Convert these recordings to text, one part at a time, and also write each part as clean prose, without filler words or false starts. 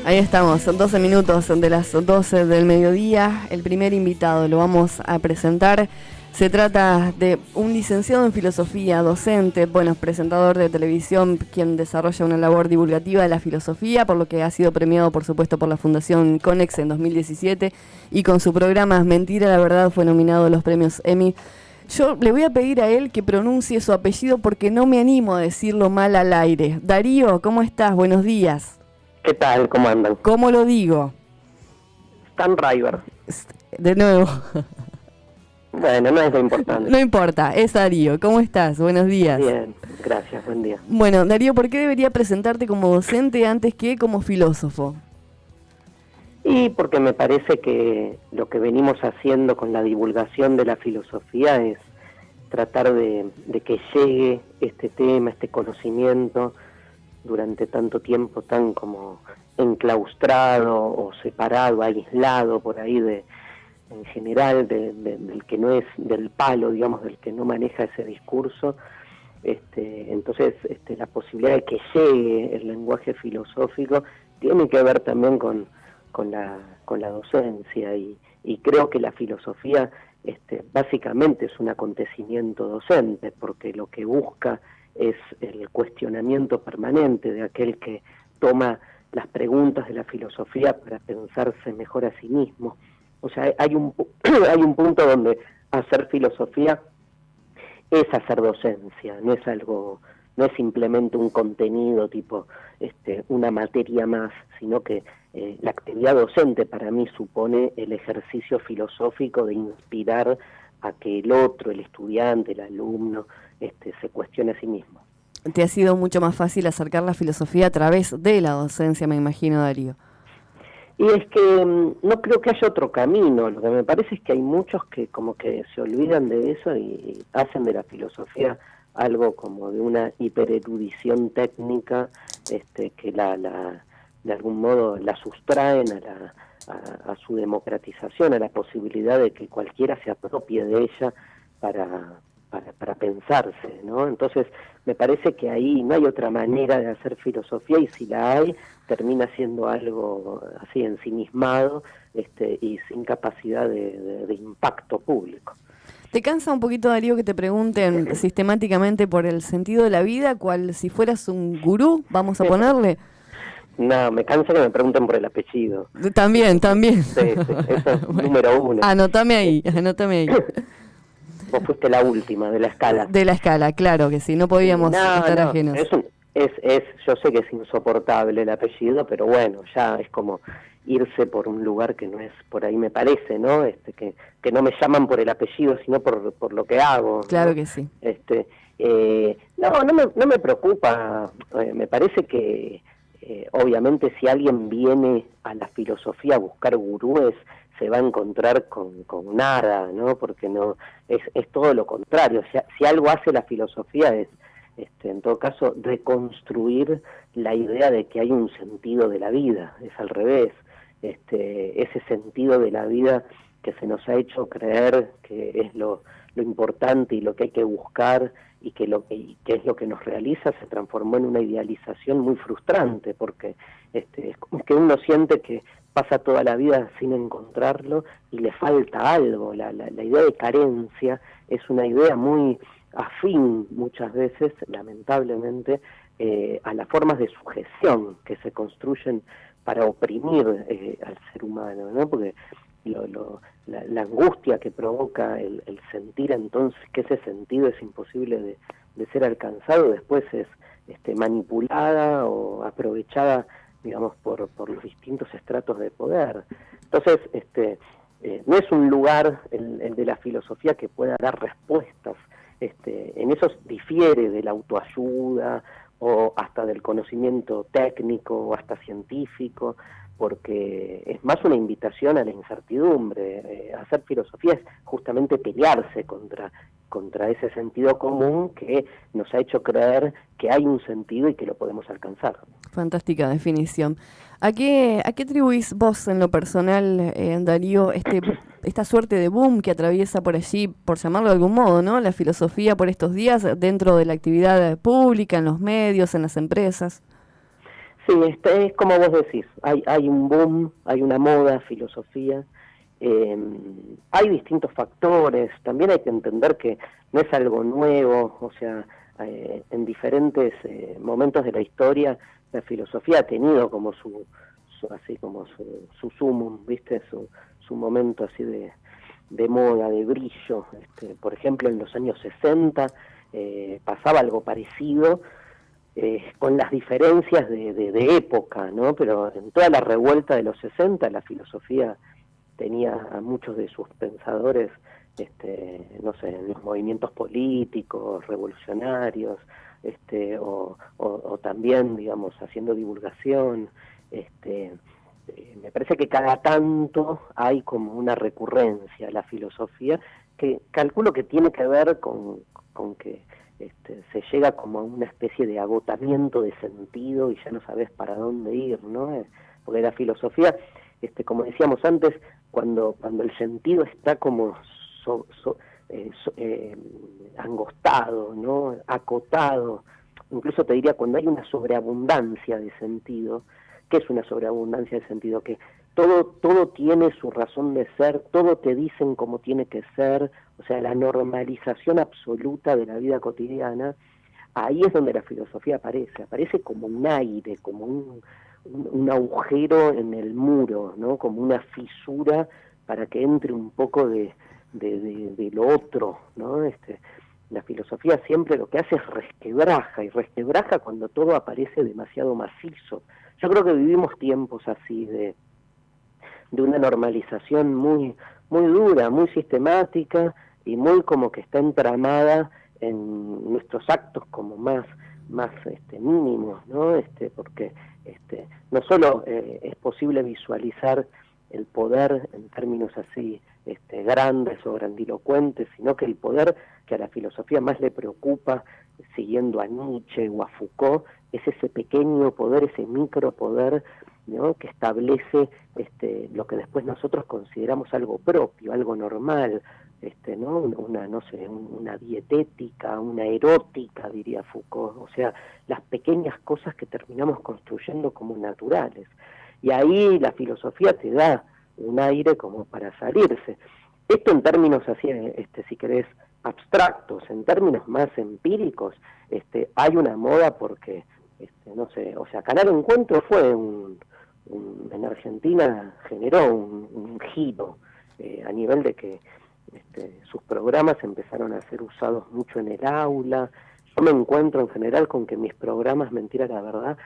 Ahí estamos, son 12 minutos de las 12 del mediodía. El primer invitado lo vamos a presentar. Se trata de un licenciado en filosofía, docente, presentador de televisión, quien desarrolla una labor divulgativa de la filosofía, por lo que ha sido premiado, por supuesto, por la Fundación Conex en 2017, y con su programa Mentira la Verdad fue nominado a los premios Emmy. Yo le voy a pedir a él que pronuncie su apellido porque no me animo a decirlo mal al aire. Darío, ¿cómo estás? Buenos días. ¿Qué tal? ¿Cómo andan? ¿Cómo lo digo? Stan River. De nuevo. Bueno, no es lo importante. No importa, es Darío. ¿Cómo estás? Buenos días. Bien, gracias, buen día. Bueno, Darío, ¿por qué debería presentarte como docente antes que como filósofo? Y porque me parece que lo que venimos haciendo con la divulgación de la filosofía es tratar de que llegue este tema, este conocimiento, durante tanto tiempo tan como enclaustrado o separado, aislado por ahí en general del que no es del palo, digamos, del que no maneja ese discurso. Entonces la posibilidad de que llegue el lenguaje filosófico tiene que ver también con la docencia, y creo que la filosofía básicamente es un acontecimiento docente, porque lo que busca es el cuestionamiento permanente de aquel que toma las preguntas de la filosofía para pensarse mejor a sí mismo. O sea, hay un punto donde hacer filosofía es hacer docencia, no es simplemente un contenido tipo una materia más, sino que la actividad docente para mí supone el ejercicio filosófico de inspirar a que el otro, el estudiante, el alumno, se cuestione a sí mismo. Te ha sido mucho más fácil acercar la filosofía a través de la docencia, me imagino, Darío. Y es que no creo que haya otro camino. Lo que me parece es que hay muchos que como que se olvidan de eso y hacen de la filosofía algo como de una hipererudición técnica, que de algún modo la sustraen a su democratización, a la posibilidad de que cualquiera se apropie de ella para pensarse, ¿no? Entonces, me parece que ahí no hay otra manera de hacer filosofía, y si la hay, termina siendo algo así ensimismado, y sin capacidad de impacto público. ¿Te cansa un poquito, Darío, que te pregunten sistemáticamente por el sentido de la vida, cual si fueras un gurú, vamos a ponerle? No, me cansa que me pregunten por el apellido. También. Sí, eso es número uno. Anótame ahí. Vos fuiste la última de la escala. De la escala, claro que sí, no podíamos estar ajenos. Yo sé que es insoportable el apellido, pero bueno, ya es como irse por un lugar que no es por ahí, me parece, ¿no? Que no me llaman por el apellido, sino por lo que hago. Claro, ¿no? Que sí. No me preocupa, me parece que obviamente si alguien viene a la filosofía a buscar gurúes, se va a encontrar con nada, ¿no? Porque no es todo lo contrario. Si algo hace la filosofía es, en todo caso, reconstruir la idea de que hay un sentido de la vida. Es al revés. Ese sentido de la vida que se nos ha hecho creer que es lo importante y lo que hay que buscar, y que es lo que nos realiza, se transformó en una idealización muy frustrante, porque es como que uno siente que pasa toda la vida sin encontrarlo y le falta algo. La idea de carencia es una idea muy afín muchas veces, lamentablemente, a las formas de sujeción que se construyen para oprimir al ser humano, ¿no? Porque la angustia que provoca el sentir entonces que ese sentido es imposible de ser alcanzado, después es manipulada o aprovechada, digamos, por los distintos estratos de poder. Entonces, no es un lugar el de la filosofía que pueda dar respuestas. En eso difiere de la autoayuda o hasta del conocimiento técnico o hasta científico, porque es más una invitación a la incertidumbre. Hacer filosofía es justamente pelearse contra ese sentido común que nos ha hecho creer que hay un sentido y que lo podemos alcanzar. Fantástica definición. ¿A qué atribuís vos en lo personal, Darío, esta suerte de boom que atraviesa por allí, por llamarlo de algún modo, ¿no?, la filosofía por estos días dentro de la actividad pública, en los medios, en las empresas? Sí, es como vos decís, hay un boom, hay una moda, filosofía, hay distintos factores, también hay que entender que no es algo nuevo, o sea, en diferentes momentos de la historia la filosofía ha tenido como así como su sumum, ¿viste? Su momento así de moda, de brillo. Por ejemplo, en los años 60 pasaba algo parecido, con las diferencias de época, ¿no? Pero en toda la revuelta de los 60 la filosofía tenía a muchos de sus pensadores, no sé, en los movimientos políticos, revolucionarios, o también, digamos, haciendo divulgación. Me parece que cada tanto hay como una recurrencia a la filosofía, que calculo que tiene que ver con que se llega como a una especie de agotamiento de sentido y ya no sabes para dónde ir, ¿no? Porque la filosofía, como decíamos antes, cuando el sentido está como angostado, ¿no? Acotado, incluso te diría cuando hay una sobreabundancia de sentido. ¿Qué es una sobreabundancia de sentido? Que todo tiene su razón de ser, todo te dicen cómo tiene que ser, o sea, la normalización absoluta de la vida cotidiana. Ahí es donde la filosofía aparece como un aire, como un agujero en el muro, ¿no? Como una fisura para que entre un poco de lo otro, ¿no? La filosofía siempre lo que hace es resquebraja, y resquebraja cuando todo aparece demasiado macizo. Yo creo que vivimos tiempos así de una normalización muy dura, muy sistemática y muy como que está entramada en nuestros actos como más mínimos, ¿no? Porque no solo es posible visualizar el poder en términos así grandes o grandilocuentes, sino que el poder que a la filosofía más le preocupa, siguiendo a Nietzsche o a Foucault, es ese pequeño poder, ese micropoder, ¿no? Que establece lo que después nosotros consideramos algo propio, algo normal, ¿no? Una dietética, una erótica, diría Foucault, o sea, las pequeñas cosas que terminamos construyendo como naturales. Y ahí la filosofía te da un aire como para salirse. Esto en términos así, si querés, abstractos. En términos más empíricos, hay una moda porque, no sé, o sea, Canal Encuentro fue en Argentina generó un giro a nivel de que sus programas empezaron a ser usados mucho en el aula. Yo me encuentro en general con que mis programas, mentira la verdad,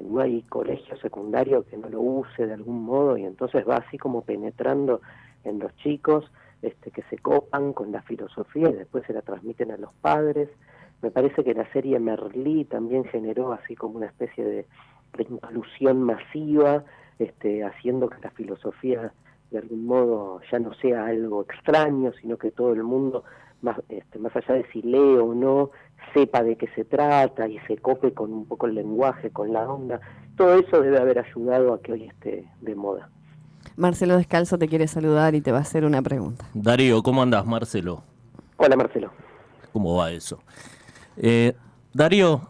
no hay colegio secundario que no lo use de algún modo, y entonces va así como penetrando en los chicos, que se copan con la filosofía y después se la transmiten a los padres. Me parece que la serie Merlí también generó así como una especie de inclusión masiva, haciendo que la filosofía de algún modo ya no sea algo extraño, sino que todo el mundo, más allá de si lee o no, sepa de qué se trata y se cope con un poco el lenguaje, con la onda. Todo eso debe haber ayudado a que hoy esté de moda. Marcelo Descalzo te quiere saludar y te va a hacer una pregunta. Darío, ¿cómo andás, Marcelo? Hola, Marcelo. ¿Cómo va eso? Darío,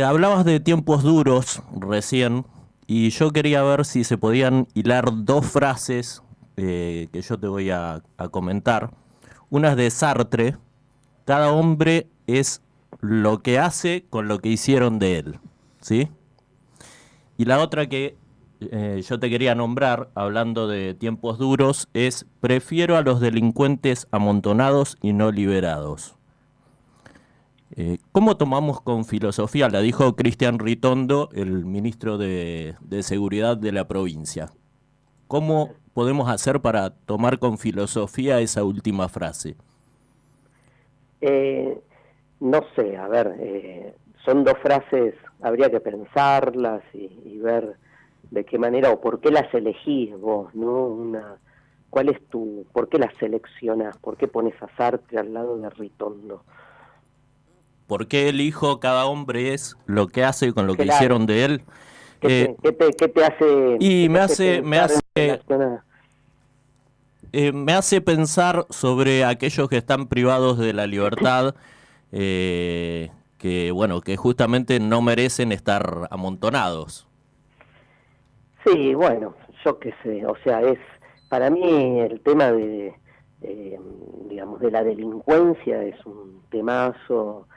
hablabas de tiempos duros recién y yo quería ver si se podían hilar dos frases que yo te voy a comentar. Una es de Sartre: cada hombre es lo que hace con lo que hicieron de él, ¿sí? Y la otra que yo te quería nombrar, hablando de tiempos duros, es: prefiero a los delincuentes amontonados y no liberados. ¿Cómo tomamos con filosofía? La dijo Cristian Ritondo, el ministro de Seguridad de la provincia. ¿Cómo podemos hacer para tomar con filosofía esa última frase? No sé, a ver, son dos frases, habría que pensarlas y ver de qué manera o por qué las elegís vos, ¿no? ¿Cuál es por qué las seleccionás? ¿Por qué pones a Sartre al lado de Ritondo? ¿Por qué elijo cada hombre es lo que hace con lo que hicieron de él? ¿Qué te hace? Y me hace pensar sobre aquellos que están privados de la libertad, que justamente no merecen estar amontonados. Sí, bueno, yo qué sé, o sea, para mí el tema digamos, de la delincuencia es un temazo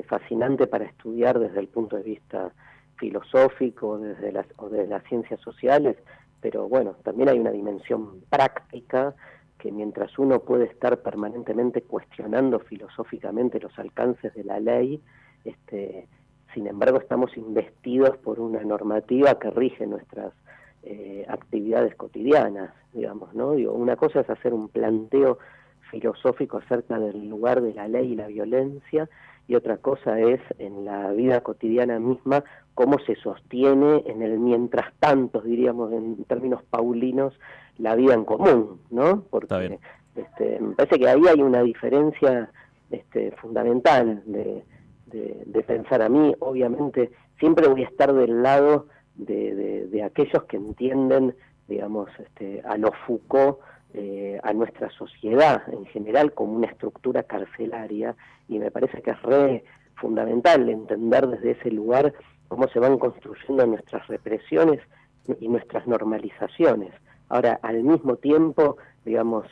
fascinante para estudiar desde el punto de vista filosófico, o de las ciencias sociales, pero bueno, también hay una dimensión práctica que mientras uno puede estar permanentemente cuestionando filosóficamente los alcances de la ley, sin embargo estamos investidos por una normativa que rige nuestras actividades cotidianas, digamos, ¿no? Digo, una cosa es hacer un planteo filosófico acerca del lugar de la ley y la violencia, y otra cosa es en la vida cotidiana misma cómo se sostiene en el mientras tanto, diríamos en términos paulinos, la vida en común, ¿no? Porque me parece que ahí hay una diferencia fundamental de pensar. A mí, obviamente, siempre voy a estar del lado de aquellos que entienden, digamos, a lo Foucault, a nuestra sociedad en general como una estructura carcelaria, y me parece que es re fundamental entender desde ese lugar cómo se van construyendo nuestras represiones y nuestras normalizaciones. Ahora, al mismo tiempo, digamos,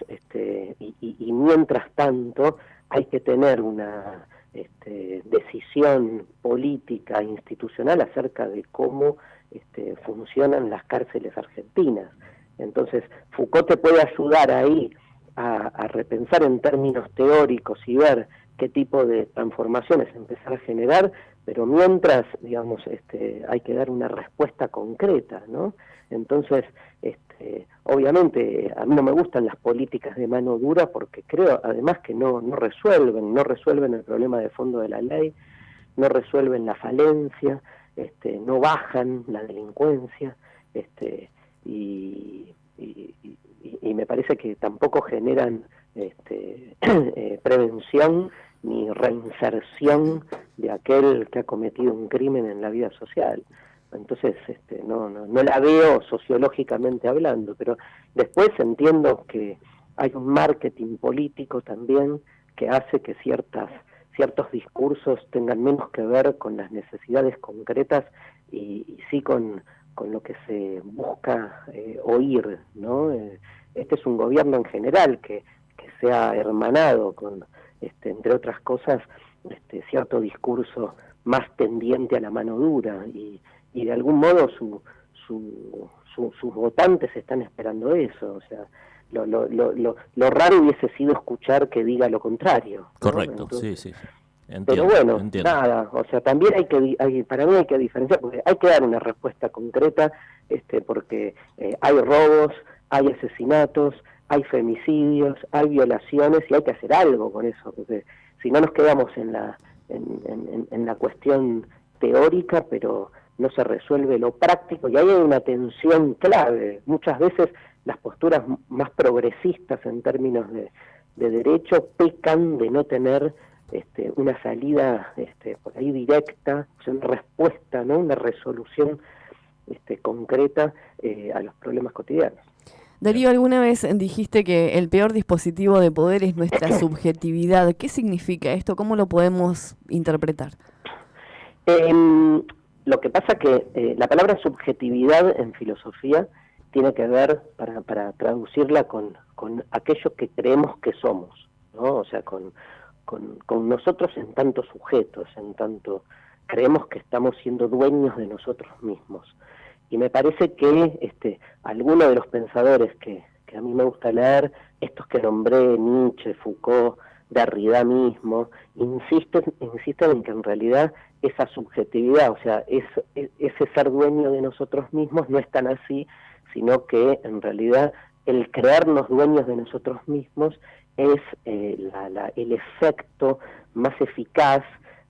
y mientras tanto, hay que tener una decisión política, institucional acerca de cómo funcionan las cárceles argentinas. Entonces, Foucault te puede ayudar ahí a repensar en términos teóricos y ver qué tipo de transformaciones empezar a generar, pero mientras, digamos, hay que dar una respuesta concreta, ¿no? Entonces, obviamente, a mí no me gustan las políticas de mano dura porque creo, además, que no resuelven el problema de fondo de la ley, no resuelven la falencia, no bajan la delincuencia, y me parece que tampoco generan prevención ni reinserción de aquel que ha cometido un crimen en la vida social. Entonces, no la veo sociológicamente hablando, pero después entiendo que hay un marketing político también que hace que ciertos discursos tengan menos que ver con las necesidades concretas y sí con lo que se busca oír, ¿no? Este es un gobierno en general que se ha hermanado con, entre otras cosas, cierto discurso más tendiente a la mano dura, y de algún modo sus votantes están esperando eso. O sea, lo raro hubiese sido escuchar que diga lo contrario, ¿no? Correcto. Entonces, sí. Entiendo, pero bueno, entiendo. nada, o sea, también para mí hay que diferenciar, porque hay que dar una respuesta concreta, porque hay robos, hay asesinatos, hay femicidios, hay violaciones, y hay que hacer algo con eso, porque si no nos quedamos en la cuestión teórica, pero no se resuelve lo práctico, y ahí hay una tensión clave. Muchas veces las posturas más progresistas en términos de derecho pecan de no tener una salida por ahí directa, o sea, una respuesta, ¿no? Una resolución concreta a los problemas cotidianos. Darío, alguna vez dijiste que el peor dispositivo de poder es nuestra subjetividad. ¿Qué significa esto? ¿Cómo lo podemos interpretar? Lo que pasa que la palabra subjetividad en filosofía tiene que ver, para traducirla, con aquello que creemos que somos, ¿no? O sea, con nosotros en tanto sujetos, en tanto creemos que estamos siendo dueños de nosotros mismos. Y me parece que algunos de los pensadores que a mí me gusta leer, estos que nombré, Nietzsche, Foucault, Derrida mismo, insisten en que en realidad esa subjetividad, o sea, ese ser dueño de nosotros mismos no es tan así, sino que en realidad el creernos dueños de nosotros mismos es el efecto más eficaz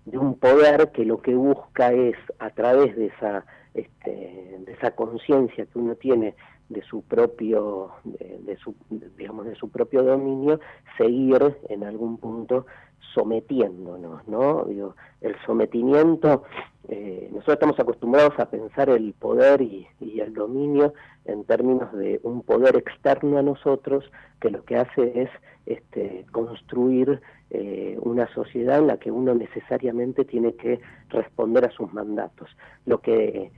de un poder que lo que busca es, a través de esa conciencia que uno tiene de su propio digamos, de su propio dominio, seguir en algún punto sometiéndonos, ¿no? Digo, el sometimiento, nosotros estamos acostumbrados a pensar el poder y el dominio en términos de un poder externo a nosotros, que lo que hace es construir una sociedad en la que uno necesariamente tiene que responder a sus mandatos. Lo que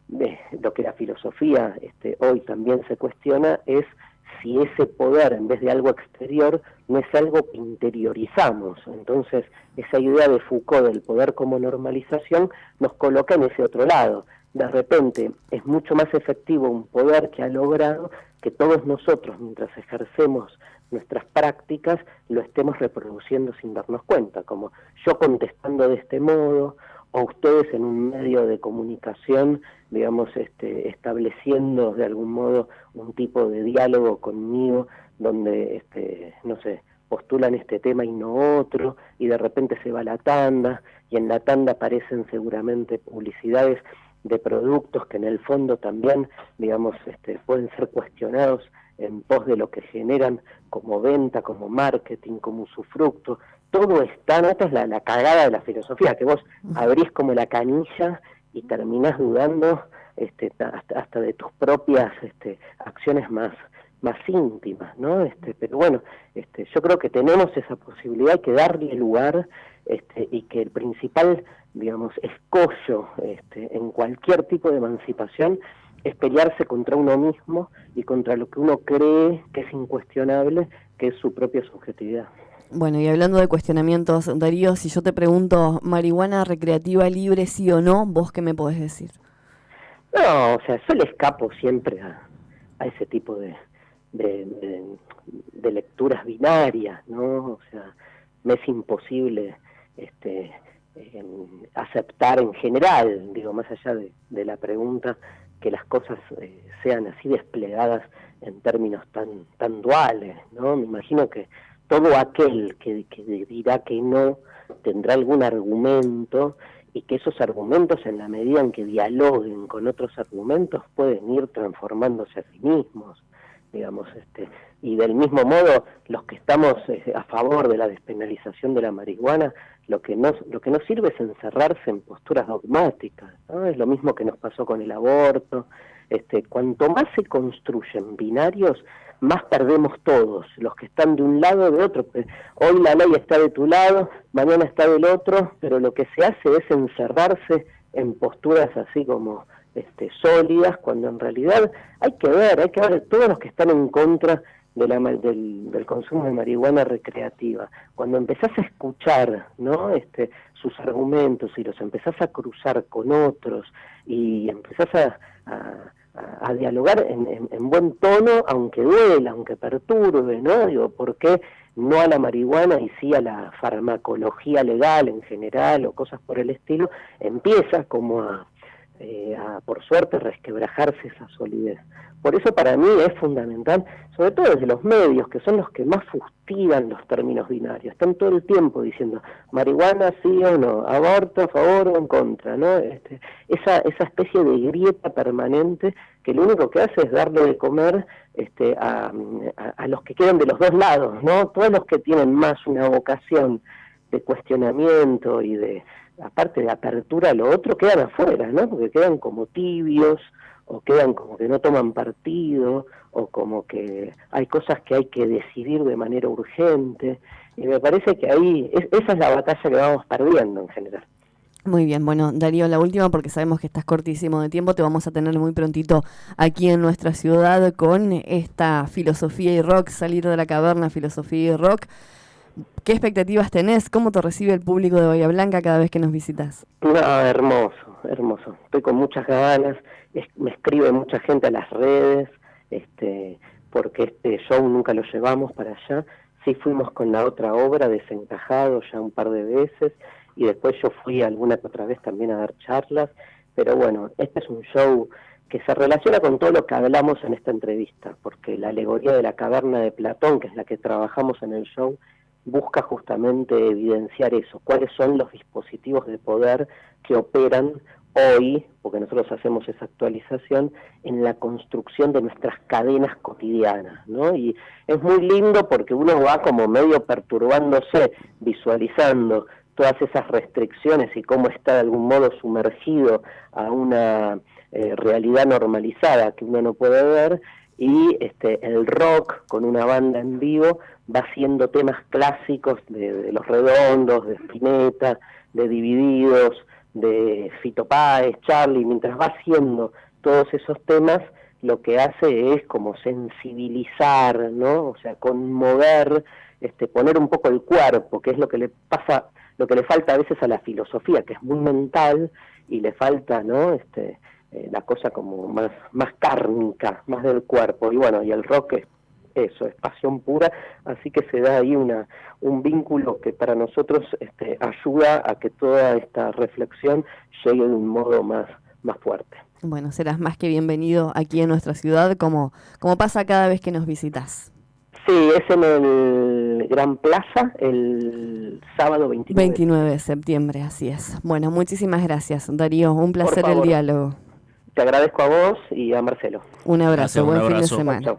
lo que la filosofía hoy también se cuestiona es si ese poder, en vez de algo exterior, no es algo que interiorizamos. Entonces, esa idea de Foucault del poder como normalización nos coloca en ese otro lado. De repente, es mucho más efectivo un poder que ha logrado que todos nosotros, mientras ejercemos nuestras prácticas, lo estemos reproduciendo sin darnos cuenta, como yo contestando de este modo, o ustedes en un medio de comunicación, digamos, estableciendo de algún modo un tipo de diálogo conmigo, donde, no sé, postulan este tema y no otro, y de repente se va la tanda, y en la tanda aparecen seguramente publicidades de productos que en el fondo también, digamos, pueden ser cuestionados en pos de lo que generan como venta, como marketing, como usufructo. Todo está, ¿no? Esta es la cagada de la filosofía, que vos abrís como la canilla y terminás dudando hasta de tus propias acciones más íntimas, ¿no? Pero bueno, yo creo que tenemos esa posibilidad, hay que darle lugar, y que el principal, digamos, escollo en cualquier tipo de emancipación es pelearse contra uno mismo y contra lo que uno cree que es incuestionable, que es su propia subjetividad. Bueno, y hablando de cuestionamientos, Darío, si yo te pregunto, ¿marihuana recreativa libre sí o no? ¿Vos qué me podés decir? No, o sea, yo le escapo siempre a ese tipo de lecturas binarias, ¿no? O sea, me es imposible aceptar en general, digo, más allá de la pregunta, que las cosas sean así desplegadas en términos tan duales, ¿no? Me imagino que todo aquel que dirá que no tendrá algún argumento, y que esos argumentos, en la medida en que dialoguen con otros argumentos, pueden ir transformándose a sí mismos, digamos, y del mismo modo los que estamos a favor de la despenalización de la marihuana, lo que no sirve es encerrarse en posturas dogmáticas, ¿no? Es lo mismo que nos pasó con el aborto. Cuanto más se construyen binarios, más perdemos todos, los que están de un lado o de otro, porque hoy la ley está de tu lado, mañana está del otro, pero lo que se hace es encerrarse en posturas así como sólidas, cuando en realidad hay que ver todos los que están en contra del consumo de marihuana recreativa. Cuando empezás a escuchar, ¿no? Sus argumentos y los empezás a cruzar con otros y empezás a dialogar en buen tono, aunque duela, aunque perturbe, ¿no? Digo, ¿por qué no a la marihuana y sí a la farmacología legal en general o cosas por el estilo? Empieza como a por suerte, resquebrajarse esa solidez. Por eso para mí es fundamental, sobre todo desde los medios, que son los que más fustigan los términos binarios, están todo el tiempo diciendo marihuana sí o no, aborto a favor o en contra, ¿no? Esa especie de grieta permanente que lo único que hace es darle de comer a los que quedan de los dos lados, ¿no? Todos los que tienen más una vocación de cuestionamiento y aparte de apertura a lo otro, quedan afuera, ¿no? Porque quedan como tibios, o quedan como que no toman partido, o como que hay cosas que hay que decidir de manera urgente, y me parece que ahí, esa es la batalla que vamos perdiendo en general. Muy bien, bueno, Darío, la última, porque sabemos que estás cortísimo de tiempo, te vamos a tener muy prontito aquí en nuestra ciudad con esta filosofía y rock, salir de la caverna, filosofía y rock. ¿Qué expectativas tenés? ¿Cómo te recibe el público de Bahía Blanca cada vez que nos visitas? No, hermoso. Estoy con muchas ganas. Me escribe mucha gente a las redes, porque este show nunca lo llevamos para allá. Sí fuimos con la otra obra, Desencajado, ya un par de veces, y después yo fui alguna que otra vez también a dar charlas. Pero bueno, este es un show que se relaciona con todo lo que hablamos en esta entrevista, porque la alegoría de la caverna de Platón, que es la que trabajamos en el show, busca justamente evidenciar eso, cuáles son los dispositivos de poder que operan hoy, porque nosotros hacemos esa actualización, en la construcción de nuestras cadenas cotidianas, ¿no? Y es muy lindo porque uno va como medio perturbándose, visualizando todas esas restricciones y cómo está de algún modo sumergido a una realidad normalizada que uno no puede ver, y el rock con una banda en vivo va haciendo temas clásicos de Los Redondos, de Spinetta, de Divididos, de Fito Páez, Charly, mientras va haciendo todos esos temas, lo que hace es como sensibilizar, ¿no? O sea, conmover, poner un poco el cuerpo, que es lo que le pasa, lo que le falta a veces a la filosofía, que es muy mental y le falta, ¿no? La cosa como más cárnica, más del cuerpo. Y bueno, y el rock es eso, es pasión pura, así que se da ahí un vínculo que para nosotros ayuda a que toda esta reflexión llegue de un modo más fuerte. Bueno, serás más que bienvenido aquí en nuestra ciudad, como pasa cada vez que nos visitas. Sí, es en el Gran Plaza el sábado 29 de septiembre, así es. Bueno, muchísimas gracias, Darío, un placer el diálogo. Te agradezco a vos y a Marcelo. Un abrazo, Gracias, buen un fin de abrazo. semana. Chau.